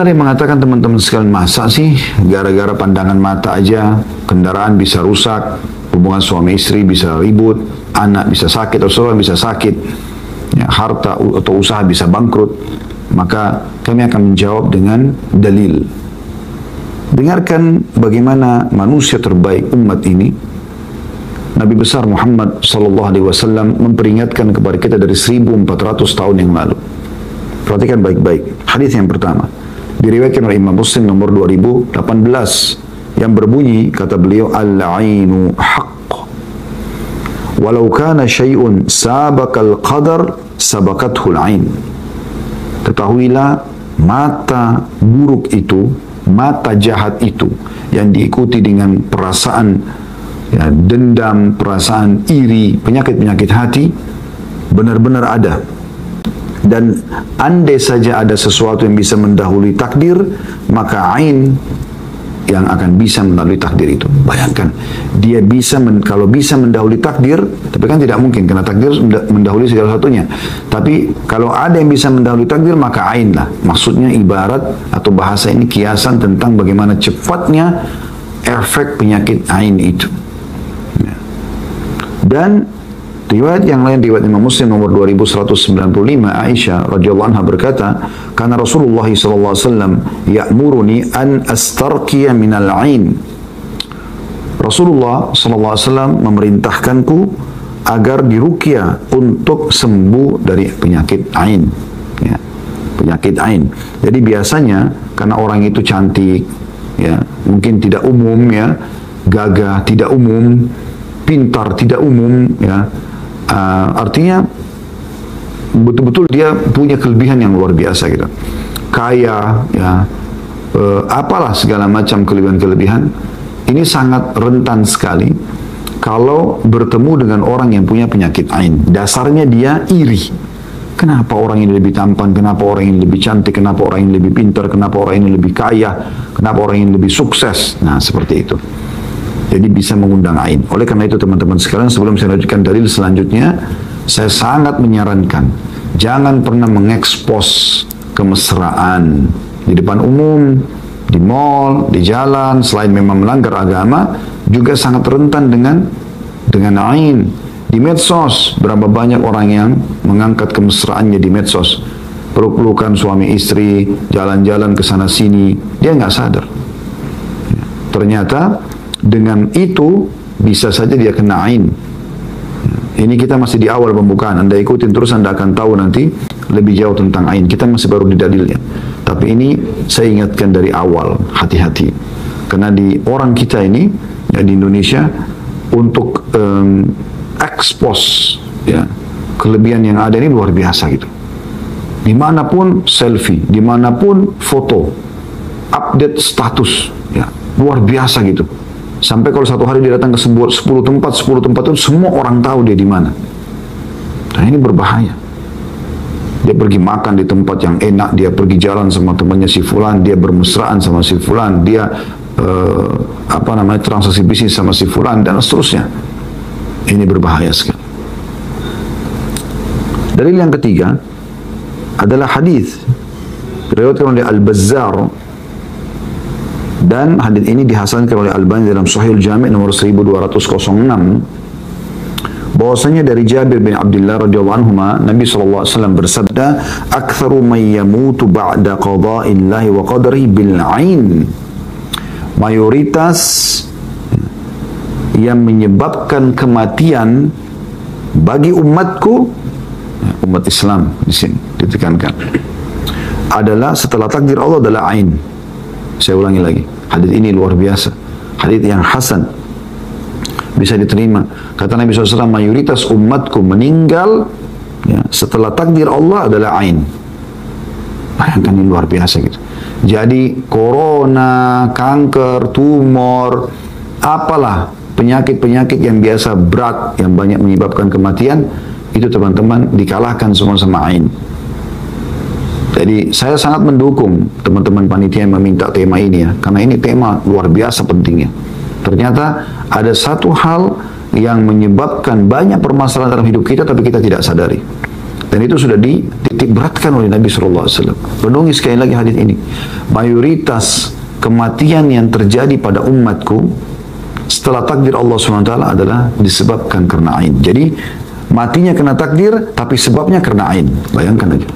Mungkin ada yang mengatakan teman-teman sekalian, masa sih gara-gara pandangan mata aja kendaraan bisa rusak, hubungan suami istri bisa ribut, anak bisa sakit, atau seorang bisa sakit, ya, harta atau usaha bisa bangkrut. Maka kami akan menjawab dengan dalil. Dengarkan bagaimana manusia terbaik umat ini, Nabi besar Muhammad SAW memperingatkan kepada kita dari 1400 tahun yang lalu. Perhatikan baik-baik. Hadis yang pertama diriwayatkan oleh Imam Muslim nomor 2018 yang berbunyi, kata beliau, al-ainu haqq walau kana syai'un sabaqal qadar sabaqathul ain. Ketahuilah, mata buruk itu, mata jahat itu yang diikuti dengan perasaan, ya, dendam, perasaan iri, penyakit-penyakit hati benar-benar ada. Dan andai saja ada sesuatu yang bisa mendahului takdir, maka ain yang akan bisa melalui takdir itu. Bayangkan, dia bisa kalau bisa mendahului takdir, tapi kan tidak mungkin karena takdir mendahului segala satunya. Tapi kalau ada yang bisa mendahului takdir, maka ain lah. Maksudnya ibarat atau bahasa ini kiasan tentang bagaimana cepatnya efek penyakit ain itu. Dan riwayat yang lain, riwayat Imam Muslim nomor 2195, Aisyah radhiyallahu anha berkata, karena Rasulullah SAW ya'muruni an astarqiya minal ain. Rasulullah SAW memerintahkanku agar diruqyah untuk sembuh dari penyakit ain, ya, penyakit ain. Jadi biasanya karena orang itu cantik, ya, mungkin tidak umum, ya, gagah tidak umum, pintar tidak umum, ya, artinya betul-betul dia punya kelebihan yang luar biasa gitu, kaya, ya, apalah segala macam kelebihan-kelebihan. Ini sangat rentan sekali kalau bertemu dengan orang yang punya penyakit ain. Dasarnya dia iri. Kenapa orang ini lebih tampan, kenapa orang ini lebih cantik, kenapa orang ini lebih pintar, kenapa orang ini lebih kaya, kenapa orang ini lebih sukses. Nah, seperti itu. Jadi bisa mengundang ain. Oleh karena itu teman-teman sekalian, sebelum saya lanjutkan dalil selanjutnya, saya sangat menyarankan jangan pernah mengekspos kemesraan di depan umum, di mall, di jalan. Selain memang melanggar agama, juga sangat rentan dengan ain. Di medsos, berapa banyak orang yang mengangkat kemesraannya di medsos, peluk-pelukan suami istri, jalan-jalan ke sana sini, dia nggak sadar. Ternyata dengan itu bisa saja dia kena ain. Ini kita masih di awal pembukaan. Anda ikutin terus, Anda akan tahu nanti lebih jauh tentang ain. Kita masih baru di dalilnya. Tapi ini saya ingatkan dari awal, hati-hati. Karena di orang kita ini, ya, di Indonesia, untuk expose, ya, kelebihan yang ada ini luar biasa gitu. Dimanapun selfie, dimanapun foto, update status, ya, luar biasa gitu. Sampai kalau satu hari dia datang ke 10 tempat itu semua orang tahu dia di mana. Nah, ini berbahaya. Dia pergi makan di tempat yang enak, dia pergi jalan sama temannya si fulan, dia bermesraan sama si fulan, dia transaksi bisnis sama si fulan, dan seterusnya. Ini berbahaya sekali. Dalil yang ketiga adalah hadis diriwayatkan oleh Al-Bazzar, dan hadis ini dihasankan oleh Albani dalam Sahih Al-Jami' nomor 1206, bahwasanya dari Jabir bin Abdullah radhiyallahu anhu, Nabi SAW bersabda, "Aktsaru man yamutu ba'da qada'illahi wa qadarihi bil 'ain." Mayoritas yang menyebabkan kematian bagi umatku, umat Islam di sini ditekankan, adalah setelah takdir Allah adalah ain. Saya ulangi lagi, hadis ini luar biasa, hadis yang hasan, bisa diterima. Kata Nabi SAW, mayoritas umatku meninggal, ya, setelah takdir Allah adalah ain. Bayangkan, ini luar biasa gitu. Jadi corona, kanker, tumor, apalah penyakit-penyakit yang biasa berat yang banyak menyebabkan kematian, itu teman-teman dikalahkan semua sama ain. Jadi saya sangat mendukung teman-teman panitia yang meminta tema ini, ya, karena ini tema luar biasa pentingnya. Ternyata ada satu hal yang menyebabkan banyak permasalahan dalam hidup kita tapi kita tidak sadari. Dan itu sudah dititik beratkan oleh Nabi SAW. Renungi sekali lagi hadis ini. Mayoritas kematian yang terjadi pada umatku setelah takdir Allah SWT adalah disebabkan karena ain. Jadi matinya kena takdir, tapi sebabnya karena ain. Bayangkan aja.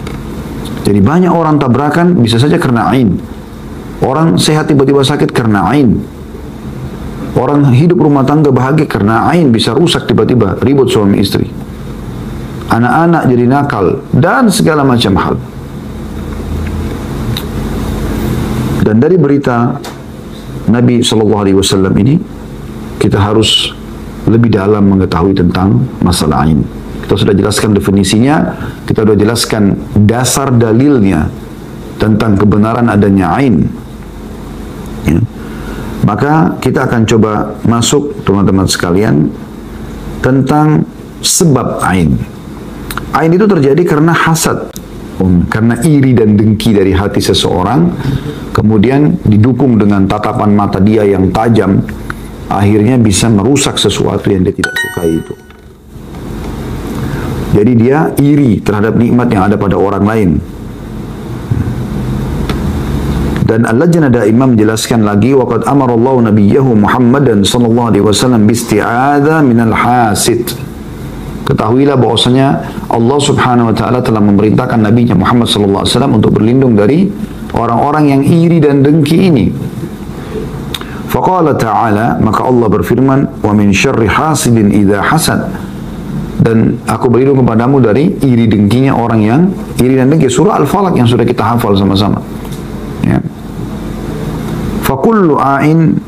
Jadi banyak orang tabrakan bisa saja karena ain. Orang sehat tiba-tiba sakit karena ain. Orang hidup rumah tangga bahagia karena ain, bisa rusak tiba-tiba, ribut suami istri. Anak-anak jadi nakal dan segala macam hal. Dan dari berita Nabi SAW ini, kita harus lebih dalam mengetahui tentang masalah ain. Kita sudah jelaskan definisinya, kita sudah jelaskan dasar dalilnya tentang kebenaran adanya ain. Ya. Maka kita akan coba masuk, teman-teman sekalian, tentang sebab ain. Ain itu terjadi karena hasad, karena iri dan dengki dari hati seseorang, kemudian didukung dengan tatapan mata dia yang tajam, akhirnya bisa merusak sesuatu yang dia tidak sukai itu. Jadi dia iri terhadap nikmat yang ada pada orang lain. Dan Al-Lajnah Daimah menjelaskan lagi, waqad amarallahu nabiyyahu Muhammadan sallallahu alaihi wasallam biisti'adzah minal hasid. Ketahuilah bahwasanya Allah Subhanahu wa taala telah memerintahkan nabinya Muhammad sallallahu alaihi wasallam untuk berlindung dari orang-orang yang iri dan dengki ini. Faqala ta'ala, maka Allah berfirman, wa min syarri hasidin idza hasad. Dan aku berlindung kepadamu dari iri dengkinya orang yang iri dan dengki. Surah Al-Falaq yang sudah kita hafal sama-sama. Ya. Fakullu a'in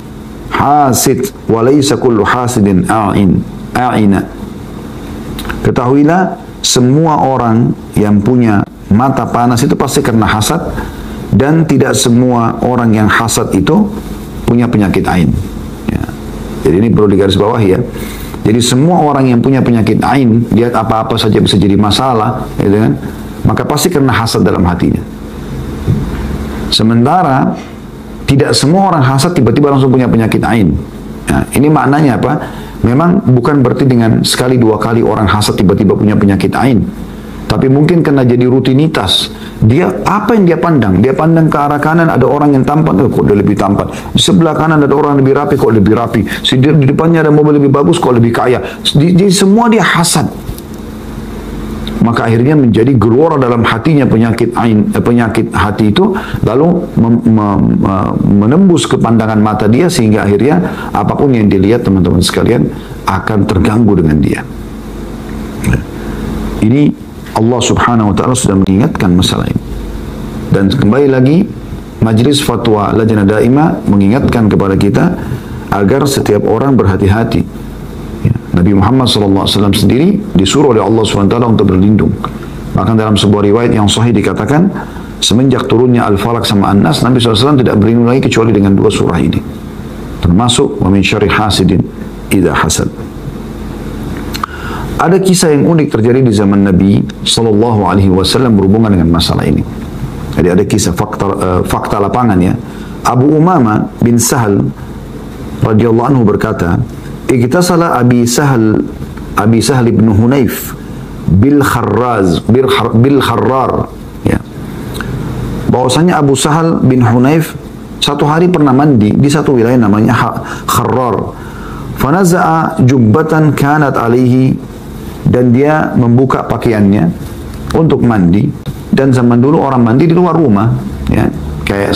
hasid wa laysa kullu hasidin a'ina. Ketahuilah, semua orang yang punya mata panas itu pasti karena hasad, dan tidak semua orang yang hasad itu punya penyakit ain. Ya. Jadi ini perlu digarisbawahi ya. Jadi semua orang yang punya penyakit ain, lihat apa-apa saja bisa jadi masalah, gitu kan? Maka pasti karena hasad dalam hatinya. Sementara tidak semua orang hasad tiba-tiba langsung punya penyakit ain. Nah, ini maknanya apa? Memang bukan berarti dengan sekali dua kali orang hasad tiba-tiba punya penyakit ain. Tapi mungkin karena jadi rutinitas. Dia apa yang dia pandang? Dia pandang ke arah kanan ada orang yang tampan, kok dia lebih tampan. Di sebelah kanan ada orang lebih rapi, kok lebih rapi. Di depannya ada mobil lebih bagus, kok lebih kaya. Jadi semua dia hasad. Maka akhirnya menjadi gelora dalam hatinya penyakit ain, penyakit hati itu, lalu menembus ke pandangan mata dia, sehingga akhirnya apapun yang dilihat, teman-teman sekalian, akan terganggu dengan dia. Ini Allah Subhanahu wa taala sudah mengingatkan masalah ini. Dan kembali lagi, Majelis Fatwa Lajnah Daimah mengingatkan kepada kita agar setiap orang berhati-hati. Nabi Muhammad SAW sendiri disuruh oleh Allah SWT untuk berlindung. Bahkan dalam sebuah riwayat yang sahih dikatakan, semenjak turunnya Al-Falaq sama An-Nas, Nabi SAW tidak berlindung lagi kecuali dengan dua surah ini. Termasuk wa min syarri hasidin idza hasad. Ada kisah yang unik terjadi di zaman Nabi SAW berhubungan dengan masalah ini. Jadi ada kisah fakta lapangan ya. Abu Umamah bin Sahal radhiyallahu anhu berkata, "Iktasala Abi Sahal ibn Hunayf bil Kharrar." Ya. Bahwasanya Abu Sahal bin Hunayf satu hari pernah mandi di satu wilayah namanya Kharrar. Fanaza'a jubbatan kanat alaihi, dan dia membuka pakaiannya untuk mandi. Dan zaman dulu orang mandi di luar rumah, ya, kayak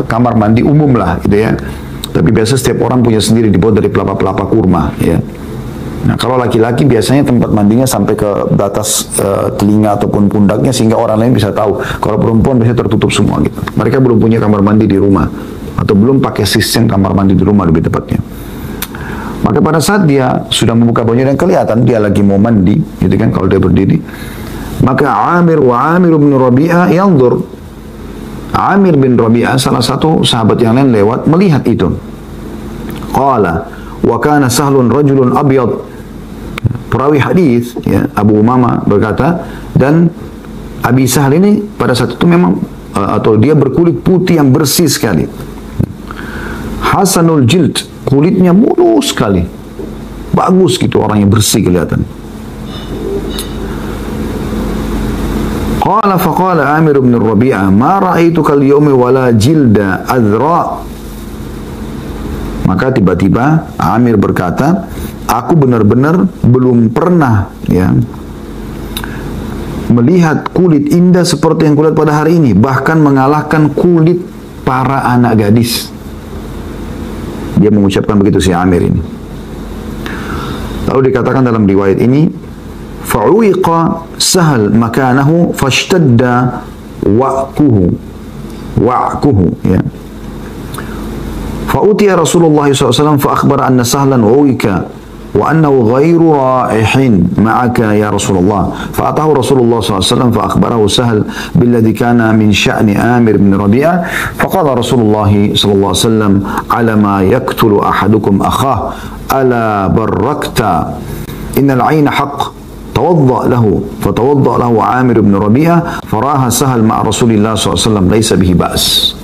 kamar mandi umum lah, gitu ya. Tapi biasa setiap orang punya sendiri, dibuat dari pelapa-pelapa kurma, ya. Nah, kalau laki-laki biasanya tempat mandinya sampai ke batas telinga ataupun pundaknya, sehingga orang lain bisa tahu. Kalau perempuan biasanya tertutup semua gitu. Mereka belum punya kamar mandi di rumah, atau belum pakai sistem kamar mandi di rumah lebih tepatnya. Maka pada saat dia sudah membuka bajunya dan kelihatan dia lagi mau mandi, gitu kan, kalau dia berdiri, maka Amir bin Rabi'ah yanzur. Amir bin Rabi'ah, salah satu sahabat yang lain lewat, melihat itu. Qala wa kana Sahlun rajulun abyad. Perawi hadis ya, Abu Umamah berkata, dan Abi Sahal ini pada saat itu memang atau dia berkulit putih yang bersih sekali. Hasanul jild, kulitnya mulus sekali, bagus gitu, orangnya bersih kelihatan. Faqala Amir bin Rabi'ah, ma ra'aituka al-yawma wala jilda adra. Maka tiba-tiba Amir berkata, aku benar-benar belum pernah melihat kulit indah seperti yang kulihat pada hari ini, bahkan mengalahkan kulit para anak gadis. Dia mengucapkan begitu si Amir ini. Lalu dikatakan dalam riwayat ini, fa'uiqa Sahal makanahu fashtadda wa'kuhu ya. Fa'utiya Rasulullah SAW fa'akhbar anna Sahlan wa'uika wa annahu ghairu ra'ihin ma'aka ya Rasulullah. Fa'atahu Rasulullah SAW fa'akhbarahu Sahal billadhi kana min sya'ni Amir bin Rabi'ah. Faqala Rasulullah SAW, ala ma yaktulu ahadukum akhah ala barrakta innal ayna haqq. Tawadda lahu, fatawadda lahu Amir bin Rabi'ah, faraha Sahal ma'a Rasulillah SAW, laisa bihi ba's.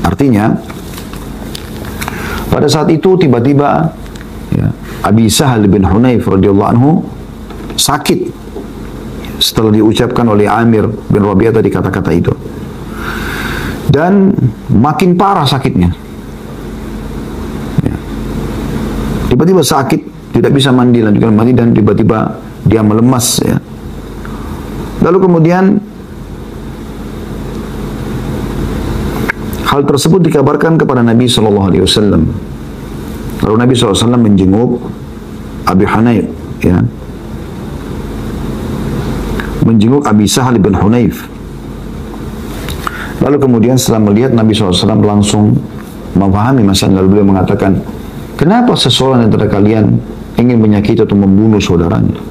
Artinya, pada saat itu tiba-tiba Abi Sahal bin Hunayf radhiyallahu anhu sakit setelah diucapkan oleh Amir bin Rabi'ah tadi kata-kata itu, dan makin parah sakitnya. Tiba-tiba sakit, tidak bisa mandi, lanjutkan mandi, dan tiba-tiba dia melemas ya. Lalu kemudian hal tersebut dikabarkan kepada Nabi SAW. Lalu Nabi SAW menjenguk Abi Hunayf ya, menjenguk Abi Sahal bin Hunayf. Lalu kemudian setelah melihat, Nabi SAW langsung memahami masalah. Lalu beliau mengatakan, kenapa seseorang antara kalian ingin menyakiti atau membunuh saudaranya?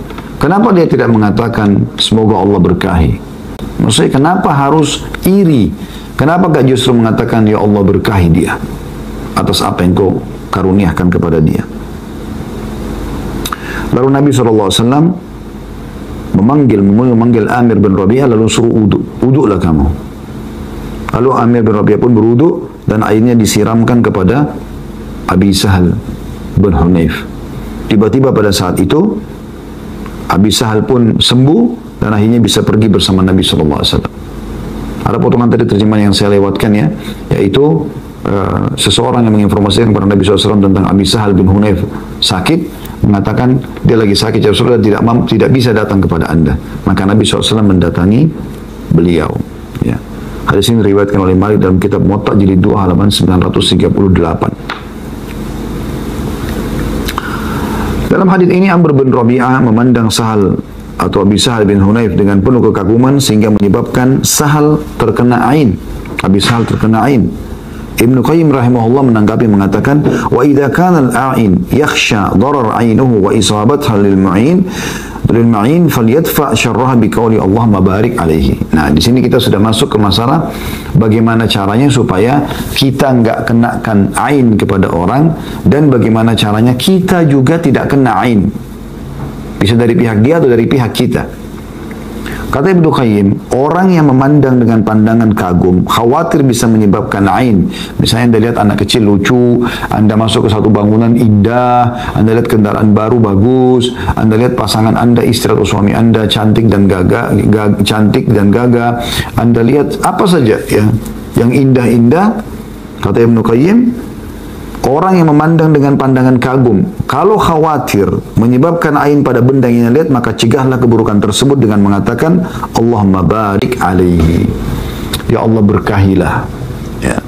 Kenapa dia tidak mengatakan semoga Allah berkahi? Maksudnya kenapa harus iri? Kenapa gak justru mengatakan ya Allah berkahi dia atas apa yang kau karuniakan kepada dia? Lalu Nabi SAW memanggil Amir bin Rabi'ah, lalu suruh uduklah kamu. Lalu Amir bin Rabi'ah pun beruduk dan airnya disiramkan kepada Abi Sahal bin Hunayf. Tiba-tiba pada saat itu Abi Sahal pun sembuh dan akhirnya bisa pergi bersama Nabi SAW. Ada potongan tadi terjemahan yang saya lewatkan ya, yaitu seseorang yang menginformasikan kepada Nabi SAW tentang Abi Sahal bin Hunayf sakit, mengatakan dia lagi sakit ya Rasulullah, tidak bisa datang kepada anda. Maka Nabi SAW mendatangi beliau ya. Hadis ini diriwayatkan oleh Malik dalam kitab Muwatta jilid 2 halaman 938. Dalam hadis ini Amr bin Rabi'ah memandang Sahal atau Abi Sahal bin Hunayf dengan penuh kekaguman sehingga menyebabkan Sahal terkena ain. Abi Sahal terkena ain. Ibnu Qayyim rahimahullah menanggapi mengatakan, wa idza kana al-a'in yakhsha darar 'ainuhu wa isabatha lil-ma'in falyadfa syarraha biqauli Allahumma barik alaihi. Nah, di sini kita sudah masuk ke masalah bagaimana caranya supaya kita enggak kenakan ain kepada orang, dan bagaimana caranya kita juga tidak kena ain. Bisa dari pihak dia atau dari pihak kita. Kata Ibnu Qayyim, orang yang memandang dengan pandangan kagum khawatir bisa menyebabkan ain. Misalnya Anda lihat anak kecil lucu, Anda masuk ke satu bangunan indah, Anda lihat kendaraan baru bagus, Anda lihat pasangan Anda, istri atau suami Anda cantik dan gagah, Anda lihat apa saja ya yang indah-indah. Kata Ibnu Qayyim, orang yang memandang dengan pandangan kagum, kalau khawatir menyebabkan ain pada benda yang dia lihat, maka cegahlah keburukan tersebut dengan mengatakan Allahumma barik alaihi, ya Allah berkahilah ya.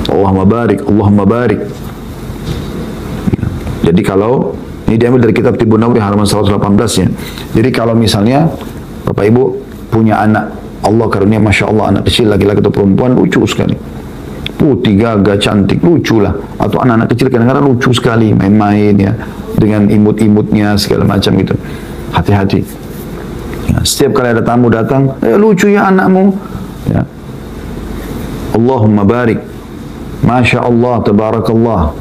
Allahumma barik ya. Jadi kalau ini diambil dari kitab Tibbun Nabawi halaman 118 ya. Jadi kalau misalnya Bapak Ibu punya anak, Allah karunia Masya Allah anak kecil laki-laki atau perempuan lucu sekali, putih, gagah, cantik, lucu lah. Atau anak-anak kecil kadang-kadang lucu sekali, main-main ya, dengan imut-imutnya segala macam gitu. Hati-hati. Ya, setiap kali ada tamu datang, lucu ya anakmu. Ya. Allahumma barik. Masya Allah, tabarakallah.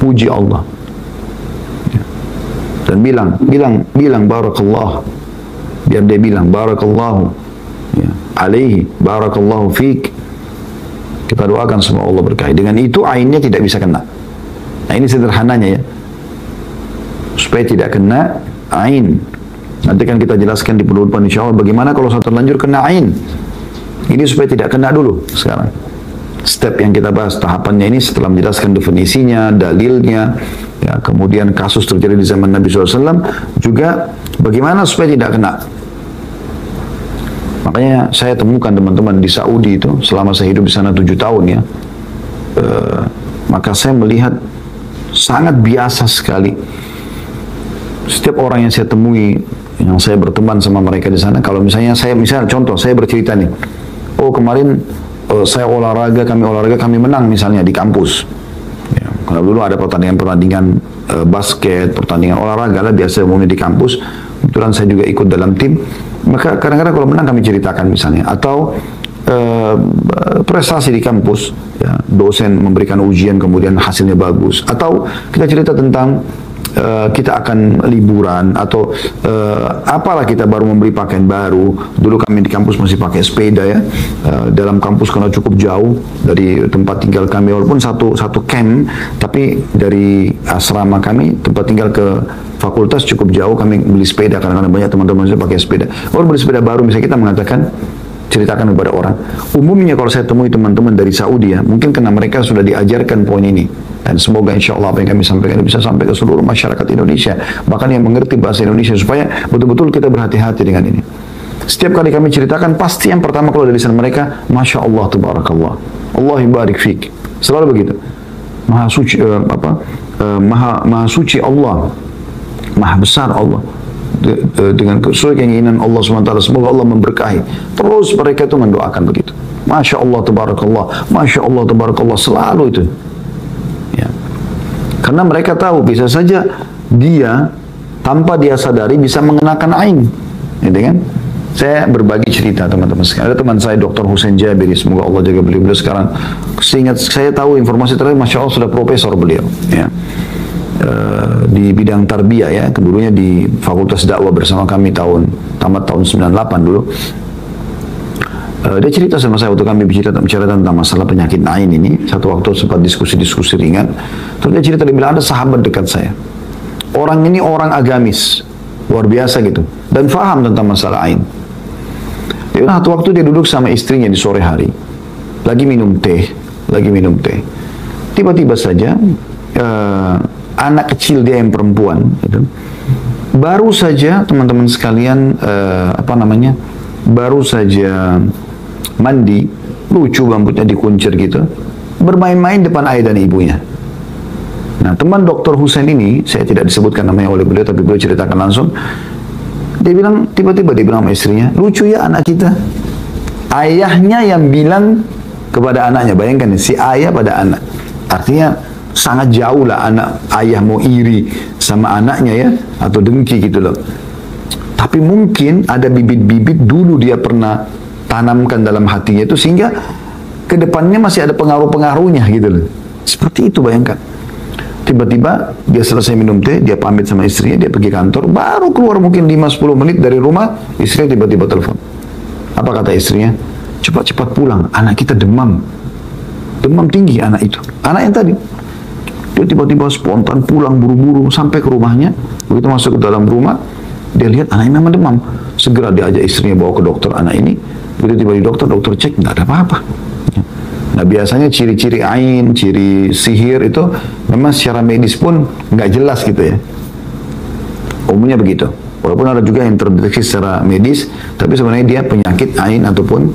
Puji Allah. Ya. Dan bilang barakallah. Biar dia bilang barakallahu. Ya. Alaihi, barakallahu fiqh. Kita doakan semua Allah berkahi. Dengan itu ainnya tidak bisa kena. Nah ini sederhananya ya, supaya tidak kena ain. Nanti kan kita jelaskan di penutupan insya Allah bagaimana kalau sudah terlanjur kena ain. Ini supaya tidak kena dulu sekarang. Step yang kita bahas, tahapannya ini setelah menjelaskan definisinya, dalilnya, ya, kemudian kasus terjadi di zaman Nabi SAW, juga bagaimana supaya tidak kena. Makanya saya temukan teman-teman di Saudi itu, selama saya hidup di sana 7 tahun ya, maka saya melihat sangat biasa sekali. Setiap orang yang saya temui, yang saya berteman sama mereka di sana, kalau misalnya contoh, saya bercerita nih, oh kemarin saya kami olahraga, kami menang misalnya di kampus. Ya, kalau dulu ada pertandingan basket, pertandingan olahraga lah biasa umumnya di kampus. Kebetulan saya juga ikut dalam tim. Maka kadang-kadang kalau menang kami ceritakan misalnya, atau prestasi di kampus, ya, dosen memberikan ujian kemudian hasilnya bagus, atau kita cerita tentang kita akan liburan atau apalah kita baru membeli pakaian baru. Dulu kami di kampus masih pakai sepeda ya. Dalam kampus karena cukup jauh dari tempat tinggal kami, walaupun satu camp, tapi dari asrama kami tempat tinggal ke fakultas cukup jauh, kami beli sepeda karena banyak teman-teman saya pakai sepeda. Kalau beli sepeda baru misalnya kita mengatakan, ceritakan kepada orang. Umumnya kalau saya temui teman-teman dari Saudi ya, mungkin karena mereka sudah diajarkan poin ini. Dan semoga insya Allah apa yang kami sampaikan bisa sampai ke seluruh masyarakat Indonesia, bahkan yang mengerti bahasa Indonesia, supaya betul-betul kita berhati-hati dengan ini. Setiap kali kami ceritakan, pasti yang pertama keluar dari lisan mereka, Masya Allah, Tabarakallah, Allah barik fiik. Selalu begitu. Maha suci, maha suci Allah, maha besar Allah. Dengan sesuai keinginan Allah SWT, semoga Allah memberkahi. Terus mereka itu mendoakan begitu. Masya Allah, Tabarakallah, Masya Allah, Tabarakallah, selalu itu. Ya. Karena mereka tahu bisa saja dia tanpa dia sadari bisa mengenakan ain, gitu kan? Saya berbagi cerita teman-teman sekalian. Ada teman saya Dr. Hussein Jabiri, semoga Allah jaga beliau sekarang. Seingat saya tahu informasi terakhir, Masya Allah sudah profesor beliau, ya. Di bidang tarbiyah ya, dulunya di Fakultas Dakwah bersama kami tamat tahun 98 dulu. Dia cerita sama saya waktu kami bicara tentang masalah penyakit ain ini. Satu waktu sempat diskusi-diskusi ringan. Terus dia cerita, dia bilang ada sahabat dekat saya. Orang ini orang agamis, luar biasa gitu, dan faham tentang masalah ain. Dia bilang satu waktu dia duduk sama istrinya di sore hari, lagi minum teh. Tiba-tiba saja anak kecil dia yang perempuan, gitu, baru saja teman-teman sekalian baru saja mandi, lucu rambutnya dikuncir gitu, bermain-main depan ayah dan ibunya. Nah, teman Dr. Hussein ini, saya tidak disebutkan namanya oleh beliau, tapi beliau ceritakan langsung. Dia bilang, tiba-tiba dia bilang sama istrinya, lucu ya anak kita. Ayahnya yang bilang kepada anaknya, bayangkan si ayah pada anak. Artinya sangat jauh lah anak ayah mau iri sama anaknya ya, atau dengki gitu loh. Tapi mungkin ada bibit-bibit dulu dia pernah tanamkan dalam hatinya itu, sehingga kedepannya masih ada pengaruh-pengaruhnya gitu loh. Seperti itu, bayangkan. Tiba-tiba dia selesai minum teh, dia pamit sama istrinya, dia pergi kantor, baru keluar mungkin 5-10 menit dari rumah, istrinya tiba-tiba telepon. Apa kata istrinya? Cepat-cepat pulang, anak kita demam tinggi anak itu, anak yang tadi. Dia tiba-tiba spontan pulang buru-buru sampai ke rumahnya. Begitu masuk ke dalam rumah, dia lihat anaknya memang demam. Segera dia ajak istrinya bawa ke dokter anak ini. Begitu tiba di dokter cek, nggak ada apa-apa. Nah, biasanya ciri-ciri ain, ciri sihir itu memang secara medis pun nggak jelas gitu ya. Umumnya begitu. Walaupun ada juga yang terdeteksi secara medis, tapi sebenarnya dia penyakit ain ataupun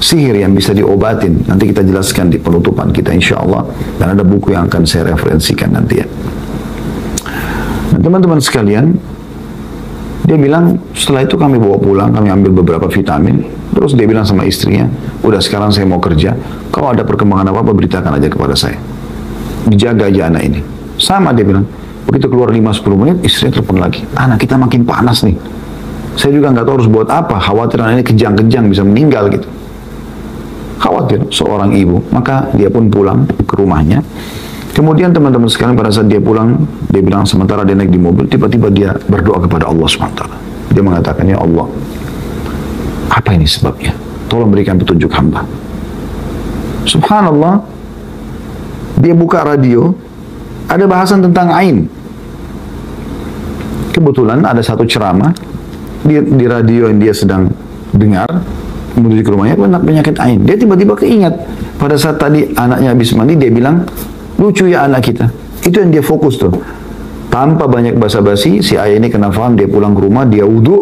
sihir yang bisa diobatin. Nanti kita jelaskan di penutupan kita insya Allah. Dan ada buku yang akan saya referensikan nanti ya. Nah, teman-teman sekalian, dia bilang setelah itu kami bawa pulang, kami ambil beberapa vitamin. Terus dia bilang sama istrinya, udah sekarang saya mau kerja, kalau ada perkembangan apa-apa beritakan aja kepada saya. Dijaga aja anak ini. Sama dia bilang, begitu keluar 5-10 menit, istrinya telepon lagi. Anak kita makin panas nih. Saya juga nggak tahu harus buat apa, khawatir anak ini kejang-kejang bisa meninggal gitu. Khawatir seorang ibu, maka dia pun pulang ke rumahnya. Kemudian teman-teman sekalian pada saat dia pulang, dia bilang sementara dia naik di mobil, tiba-tiba dia berdoa kepada Allah SWT. Dia mengatakan, ya Allah, apa ini sebabnya? Tolong berikan petunjuk hamba. Subhanallah, dia buka radio, ada bahasan tentang ain. Kebetulan ada satu ceramah di radio yang dia sedang dengar, menuju ke rumahnya, kena penyakit ain. Dia tiba-tiba keingat, pada saat tadi anaknya habis mandi, dia bilang, lucu ya anak kita. Itu yang dia fokus tuh. Tanpa banyak basa-basi, si ayah ini kena faham, dia pulang ke rumah, dia wudhu,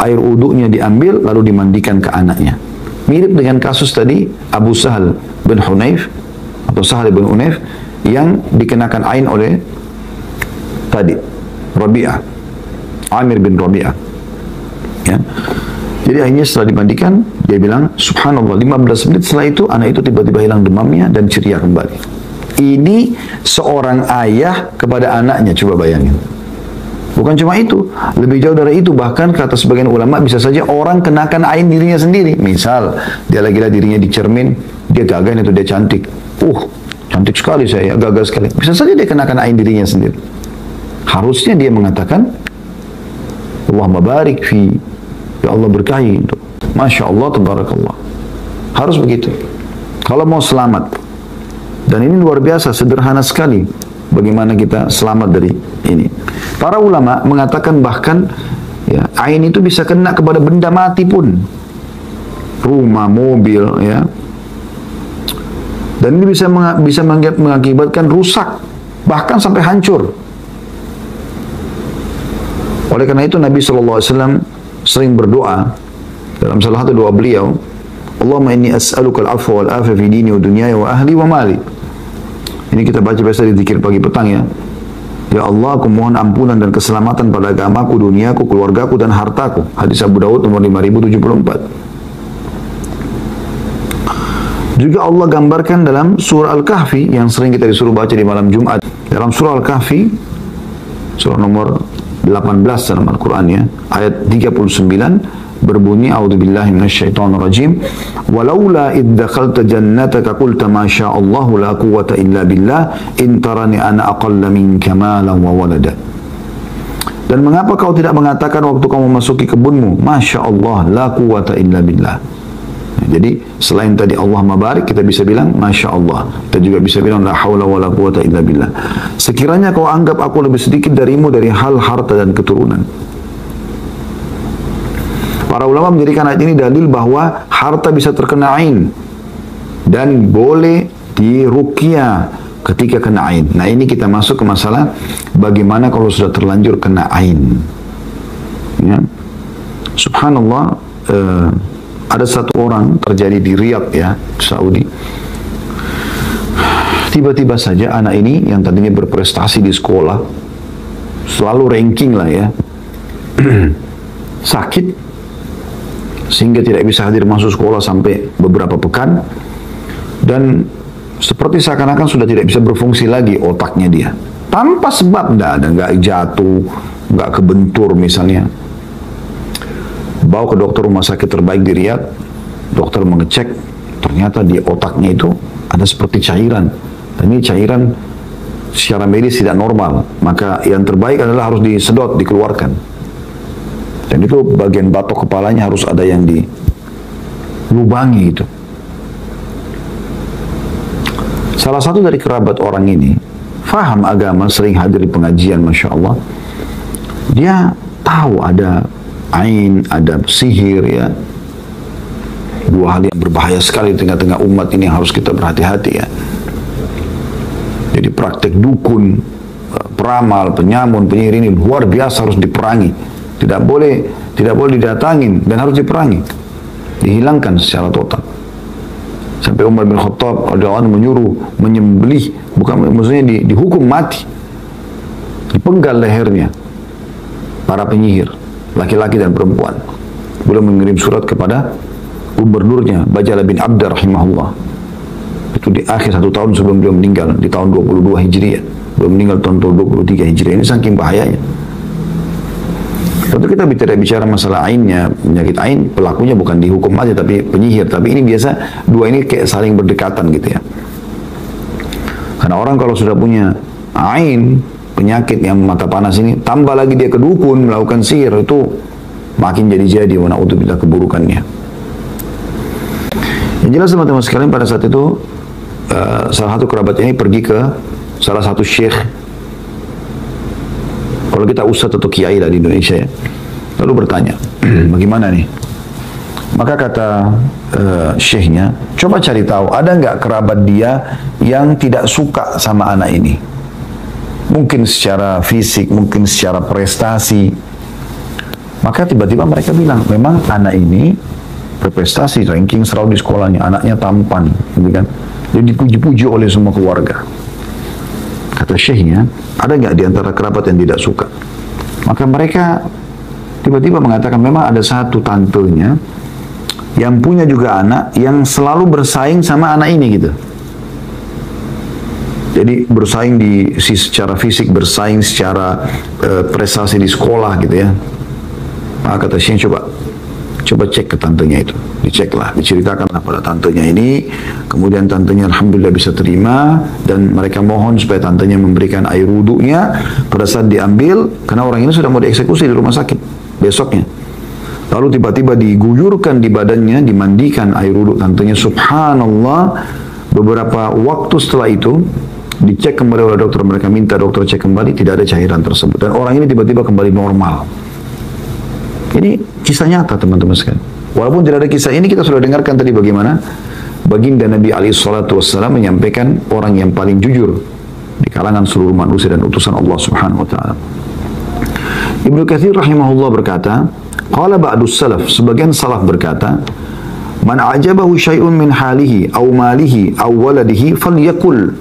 air wudhunya diambil, lalu dimandikan ke anaknya. Mirip dengan kasus tadi, Abu Sahal bin Hunayf, atau Sahal bin Hunayf, yang dikenakan ain oleh tadi Rabi'ah, Amir bin Rabi'ah, ya. Jadi akhirnya setelah dimandikan, dia bilang, subhanallah, 15 menit setelah itu, anak itu tiba-tiba hilang demamnya dan ceria kembali. Ini seorang ayah kepada anaknya, coba bayangin. Bukan cuma itu, lebih jauh dari itu, bahkan kata sebagian ulama, bisa saja orang kenakan ain dirinya sendiri. Misal, dia lagi lihat dirinya di cermin, dia gagah itu, dia cantik. Cantik sekali saya, gagah sekali. Bisa saja dia kenakan ain dirinya sendiri. Harusnya dia mengatakan, Allahumma barik fi, ya Allah berkahi. Masya Allah, tabarakallah. Harus begitu. Kalau mau selamat. Dan ini luar biasa, sederhana sekali. Bagaimana kita selamat dari ini. Para ulama mengatakan bahkan, ya, ain itu bisa kena kepada benda mati pun. Rumah, mobil, ya. Dan ini bisa mengakibatkan rusak. Bahkan sampai hancur. Oleh karena itu Nabi SAW sering berdoa dalam salah satu doa beliau, Allahumma inni as'aluka al-afwa wal-afwa fi dini wa dunyaya wa ahli wa mali. Ini kita baca biasa di zikir pagi petang, ya. Ya Allah, aku mohon ampunan dan keselamatan pada agamaku, duniaku, keluargaku dan hartaku. Hadis Abu Dawud nomor 5074. Juga Allah gambarkan dalam surah Al-Kahfi yang sering kita disuruh baca di malam Jumat. Dalam surah Al-Kahfi, surah nomor 18 dalam Al-Quran, ya, ayat 39 berbunyi, a'udzubillahi minasyaitonirrajim, walaula id dakhalta jannataka qulta ma sya'allahu la quwwata illa billah in tarani ana aqalla minka malan wa walada. Dan mengapa kau tidak mengatakan waktu kamu memasuki kebunmu, masya Allah, la quwwata illa billah. Jadi selain tadi Allah mabarik, kita bisa bilang masya Allah. Kita juga bisa bilang la haula wa la quwwata illa billah. Sekiranya kau anggap aku lebih sedikit darimu dari hal harta dan keturunan. Para ulama menjadikan ayat ini dalil bahwa harta bisa terkena ain dan boleh diruqyah ketika kena ain. Nah, ini kita masuk ke masalah bagaimana kalau sudah terlanjur kena ain. Ya. Subhanallah, ada satu orang terjadi di Riyadh, ya, Saudi. Tiba-tiba saja anak ini yang tadinya berprestasi di sekolah, selalu ranking lah, ya, sakit sehingga tidak bisa hadir masuk sekolah sampai beberapa pekan, dan seperti seakan-akan sudah tidak bisa berfungsi lagi otaknya dia. Tanpa sebab, nggak jatuh, nggak kebentur misalnya. Bawa ke dokter rumah sakit terbaik di Riyadh, dokter mengecek, ternyata di otaknya itu ada seperti cairan, dan ini cairan secara medis tidak normal, maka yang terbaik adalah harus disedot, dikeluarkan, dan itu bagian batok kepalanya harus ada yang dilubangi itu. Salah satu dari kerabat orang ini faham agama, sering hadir di pengajian, masya Allah. Dia tahu ada ain, ada sihir, ya, dua hal yang berbahaya sekali di tengah-tengah umat ini, harus kita berhati-hati, ya. Jadi praktek dukun, peramal, penyamun, penyihir ini luar biasa, harus diperangi. Tidak boleh didatangin dan harus diperangi, dihilangkan secara total. Sampai Umar bin Khattab radhiyallahu anhu menyuruh menyembelih, bukan maksudnya dihukum mati, dipenggal lehernya para penyihir, laki-laki dan perempuan. Beliau mengirim surat kepada gubernurnya, Bajala bin Abda rahimahullah. Itu di akhir 1 tahun sebelum beliau meninggal, di tahun 22 Hijriah. Beliau meninggal tahun 23 Hijriah. Ini saking bahayanya. Tentu kita tidak bicara masalah ainnya, penyakit ain, pelakunya bukan dihukum aja tapi penyihir. Tapi ini biasa, dua ini kayak saling berdekatan gitu, ya. Karena orang kalau sudah punya ain, penyakit yang mata panas ini, tambah lagi dia ke dukun, melakukan sihir, itu makin jadi-jadi, wa na'udzubillah, keburukannya. Yang jelas teman-teman sekalian, pada saat itu salah satu kerabat ini pergi ke salah satu syekh, kalau kita ustadz atau kiai lah di Indonesia, ya, Lalu bertanya, bagaimana nih? Maka kata syekhnya, coba cari tahu, ada nggak kerabat dia yang tidak suka sama anak ini? Mungkin secara fisik, mungkin secara prestasi. Maka tiba-tiba mereka bilang, memang anak ini berprestasi, ranking selalu di sekolahnya, anaknya tampan, gitu kan? Jadi dipuji-puji oleh semua keluarga. Kata syekhnya, ada nggak di antara kerabat yang tidak suka? Maka mereka tiba-tiba mengatakan, memang ada satu tantenya yang punya juga anak yang selalu bersaing sama anak ini gitu. Jadi bersaing secara fisik, bersaing secara prestasi di sekolah gitu ya. Maka kata Syekh, coba cek ke tantenya itu. Diceklah, diceritakanlah pada tantenya ini. Kemudian tantenya alhamdulillah bisa terima, dan mereka mohon supaya tantenya memberikan air wudhunya pada saat diambil, karena orang ini sudah mau dieksekusi di rumah sakit besoknya. Lalu tiba-tiba diguyurkan di badannya, dimandikan air wudhu tantenya. Subhanallah, beberapa waktu setelah itu dicek kembali oleh dokter, mereka minta dokter cek kembali, tidak ada cairan tersebut, dan orang ini tiba-tiba kembali normal. Ini kisah nyata teman-teman sekalian. Walaupun tidak ada kisah ini, kita sudah dengarkan tadi bagaimana baginda Nabi SAW menyampaikan orang yang paling jujur di kalangan seluruh manusia dan utusan Allah Subhanahu Wa Taala. Ibnu Katsir rahimahullah berkata, qala ba'dus salaf, sebagian salaf berkata, man ajabahu syai'un min halihi aw malihi aw waladihi falyakul.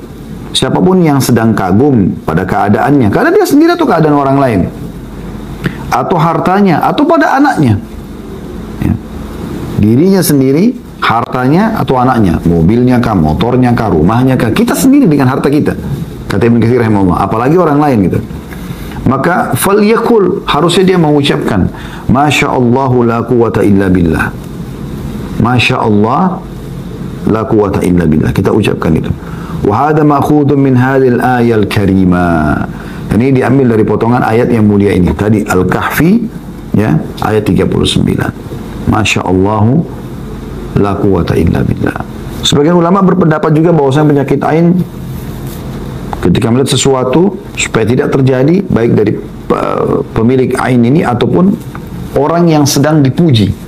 Siapapun yang sedang kagum pada keadaannya, karena dia sendiri atau keadaan orang lain, atau hartanya, atau pada anaknya, ya. Dirinya sendiri, hartanya atau anaknya, mobilnya kah, motornya kah, rumahnya kah, kita sendiri dengan harta kita, kata Ibnu Katsir rahimahullah, apalagi orang lain gitu. Maka falyakul, harusnya dia mengucapkan, Masya Allah la quwata illa billah. Masya Allah la quwata illa billah. Kita ucapkan itu. Wa hadha ma'khudun min hadhil ayal karimah. Ini diambil dari potongan ayat yang mulia ini. Tadi Al-Kahfi, ya, ayat 39. Masya Allah la quwata illa billah. Sebagian ulama berpendapat juga bahwasanya penyakit ain, ketika melihat sesuatu supaya tidak terjadi, baik dari pemilik ain ini ataupun orang yang sedang dipuji.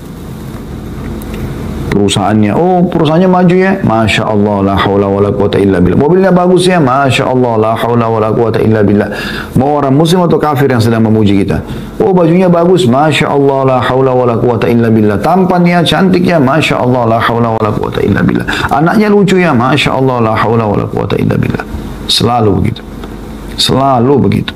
Perusahaannya, oh perusahaannya maju ya, Masya Allah la hawla wa la quwata illa billah. Mobilnya bagus ya, Masya Allah la hawla wa la quwata illa billah. Mau orang muslim atau kafir yang sedang memuji kita, oh bajunya bagus, Masya Allah la hawla wa la quwata illa billah. Tampannya, cantiknya, Masya Allah la hawla wa la quwata illa billah. Anaknya lucu ya, Masya Allah la hawla wa la quwata illa billah. Selalu begitu. Selalu begitu.